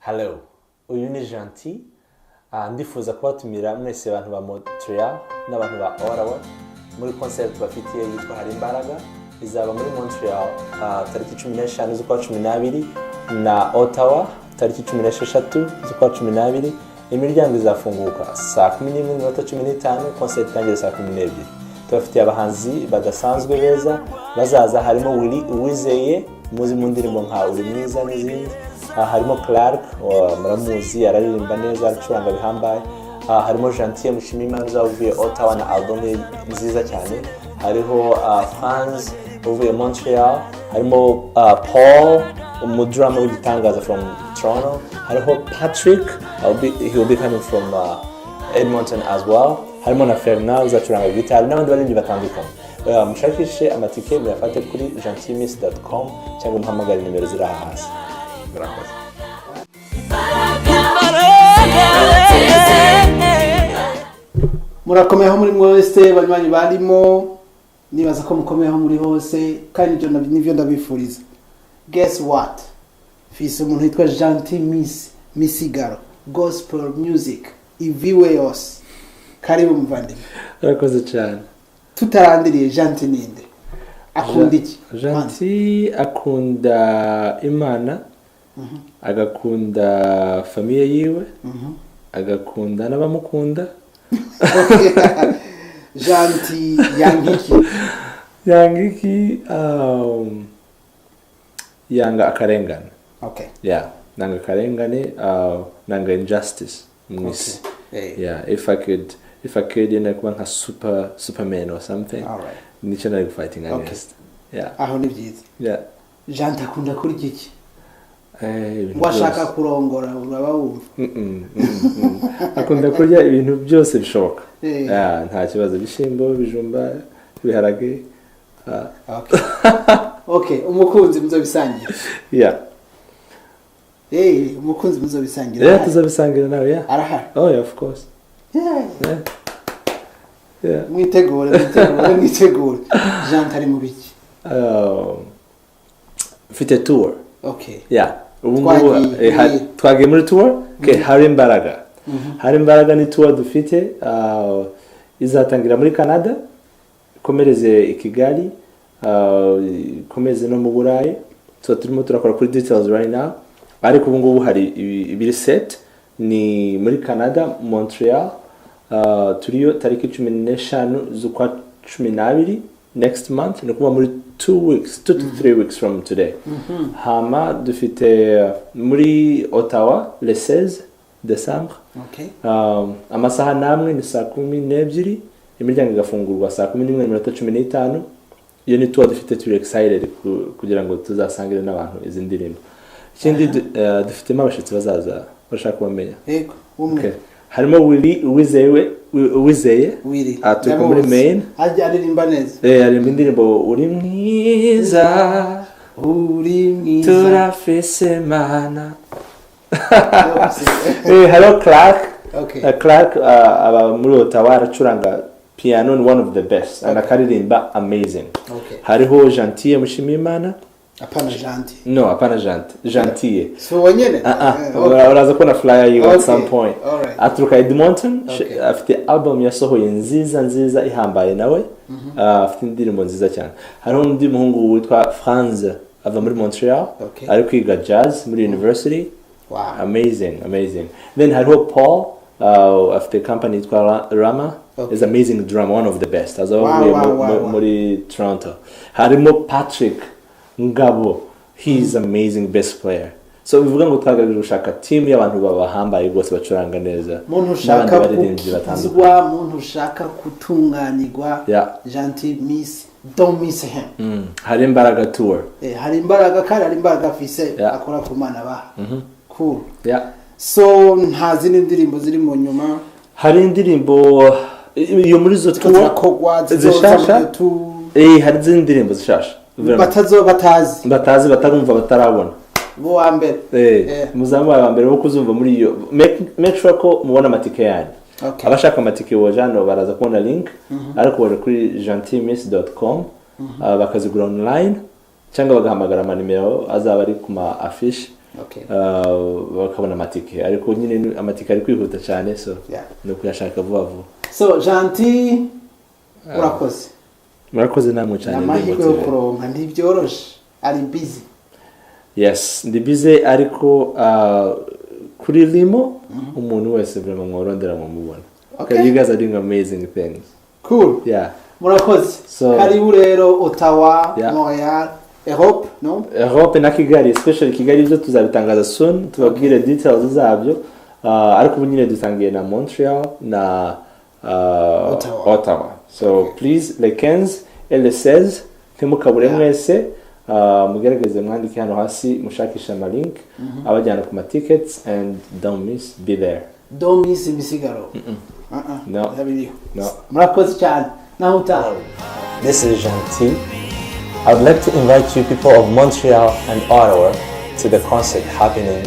Hello, uyu ni Gentil. Ndifuza kubatumira mwese abantu ba Montreal n'abantu ba Ottawa muri concert bafitiye yitwa Hari Imbaraga. Izaba muri Montreal tariki 15 z'ukwa 12 na Ottawa tariki 16 z'ukwa 12. Imiryango izafunguka saa 11:15, concert itangira saa 12. Tubafitiye abahanzi badasanzwe beza bazaza, harimo Willy Uwizeye muzi mu ndirimbo nka Uri Mwiza n'izindi. Harimo Clark muramuzi araririmba neza aracuranga bihambaye. Harimo Gentil Mushimiyimana uzavuye Ottawa na album nziza cyane. Hariho Franz uvuye Montreal. Harimo Paul umudrama w'igitangaza from Toronto. Hariho Patrick he will be coming from Edmonton as well. Harimo na Fernand uzacuranga guitar n'abandi baririmbyi batandukanye. Mushakishe amatike muyafate kuri gentilmiss.com cyangwa muhamagare nimero ziri hasi. Murakomeho muri mwese banywanyi barimo, nibaza ko mukomeho muri hose kandi ibyo nivyo ndabifuriza. Guess what? Fise umuntu yitwa Gentil Misigaro gospel music iviwe yose. Karibu muvandimwe. Urakoze cyane. Tutarandiriye Gentil ninde? Akunda iki? Gentil akunda Imana, agakunda famiye yiwe, agakunda n'abamukunda. Gentil yangiki yanga akarengane. Okay. Yeah, nanga akarengane, nanga injustice. Okay. Hey. Yeah, if I could you know kuba nka superman or something. All right. Nicho nari fighting against. Yeah. Aho ni byiza. Yeah. Gentil akunda kuri iki? Ibintu washaka kurongora uraba wumva. Akunda kurya ibintu byose bishoboka. Nta kibazo, bishimbo, bijumba, biharage. Okay. Okay, umukunzi muzobisangira. Yeah. Umukunzi muzobisangira. Yeah, tuzobisangira nawe, yeah. Arahari. Oh yeah, of course. Yeah. Yeah. Mwitegure. Gentil ari mu biki? Mfite tour. Okay. Yeah. Twagiye muri tour. Okay, Hari Imbaraga. Hari Imbaraga ni tour dufite izatangira muri Canada, komereze i Kigali, komeze no mu Burayi. Turimo turakora kuri details right now. Ariko ubu ngubu hari ibiri set ni muri Canada, Montreal. Turiyo tariki 15 z'ukwa 12 next month, ni kuba muri 2 to 3 weeks from today. Hama dufite muri Ottawa le 16 December. Okay. Amasaha namwe ni saa 12, imiryango igafungurwa saa 11:15. Iyo ni tour dufite, turi excited kugira ngo tuzasangire n'abantu izi ndirimbo. Ikindi dufitemo abashitsi bazaza bashaka kubamenya. Yego, umwe. Okay. Harimo Willy Uwizeye. Atuko muri Maine. Ajya aririmba neza. Aririmba indirimbo Uri Mwiza. Turafise Mana. Hello Clark. Okay. Clark aba muri Ottawa aracuranga piano, one of the best. Okay. Anakaririmba amazing. Okay. Hariho Gentil Mushimiyimana. Apana Gentil. No, apana Gentil. So wanyene? Uraza kubona flyer you at some point. Alright. Aturuka Edmonton, afite album yasohoye nziza ihambaye nawe. Afite indirimbo nziza cyane. Hariho undi muhungu witwa Franz ava muri Montreal. Ari kwiga jazz muri university. Wow. Amazing. Then hariho Paul afite company yitwa Rama. Is amazing drummer, one of the best. Muri Toronto. Harimo Patrick Ngabo, he's amazing bass player. So bivuga ngo twagaje ushaka team y'abantu babahambaye bose bacuranga neza. Muntu ushaka kuzwa, muntu ushaka kutunganirwa. Gentil Miss, don't miss him. Hari Imbaraga tour. Hari Imbaraga kandi Hari Imbaraga fise akora ku mana ba. Cool. Yeah. So nta zindi ndirimbo ziri mu nyuma. Hari indirimbo iyo muri zo tour zishasha. Hari zindi ndirimbo zishasha. Batazi batarumva batarabona bo wa mbere muzamu wa mbere wo kuzumva muri iyo make sure ko mubona amatike yanyu. Abashaka amatike wajano baraza kubona link ariko bari kuri gentilmiss.com bakazigura online cyangwa bagahamagara amanimero azaba ari ku ma affiche Okay. bakabona amatike ariko nyine amatike ari kwihuta cyane so Yeah. ni ukuyashaka vuba vuba. So Gentil urakoze. Murakoze namwe cyane. Amahirwe yo kuronka ntibyoroshe ari busy. Yes, ndi busy ariko kuri Limo umuntu wese vraiment mworondera mu mubona. Okay. You guys are doing amazing things. Cool. Yeah. Murakoze. So- Karibu rero Ottawa, Yeah. Montreal, Europe, no? Europe na Kigali, especially Kigali byo tuzabitangaza soon, tubabwire details zabyo. Ariko ubu nyine dutangiye na Montreal na Ottawa. So please les 15 et les 16 ntimukabure mwese mugerageze mwandike hano hasi mushakisha ama link abajyana ku ma tickets and don't miss, be there. Don't miss imisigaro. No. Yabiriho. No. Murakoze cyane. Naho utaha. This is Gentil. I would like to invite you people of Montreal and Ottawa to the concert happening.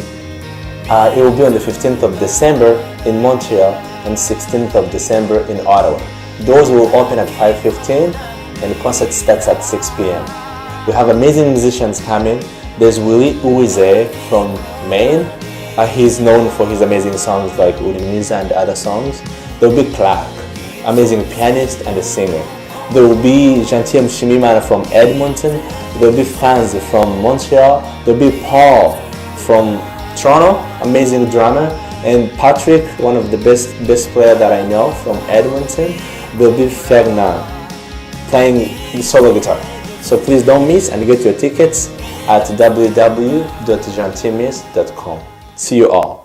It will be on the 15th of December in Montreal and 16th of December in Ottawa. Doors will open at 5:15 and the concert starts at 6 p.m. We have amazing musicians coming. There's Willie Uize from Maine. He's known for his amazing songs like Urimiza and other songs. There will be Clark, amazing pianist and a singer. There will be Gentil Mshimimana from Edmonton. There will be Franz from Montreal. There will be Paul from Toronto, amazing drummer. And Patrick, one of the best player that I know from Edmonton. There will be Fernand playing the solo guitar. So please don't miss and get your tickets at www.gentilmiss.com. See you all.